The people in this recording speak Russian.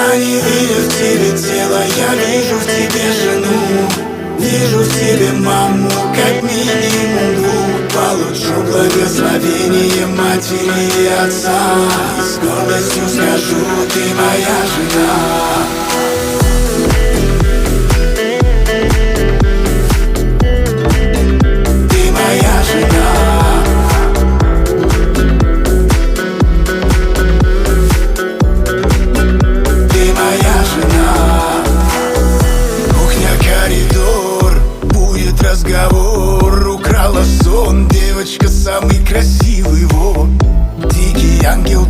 Я не вижу в тебе тело, я вижу в тебе жену. Вижу в тебе маму, как минимум двух. Получу благословение матери и отца. И с гордостью скажу, ты моя жена. Разговор украла сон, девочка, самый красивый, вот. Дикий ангел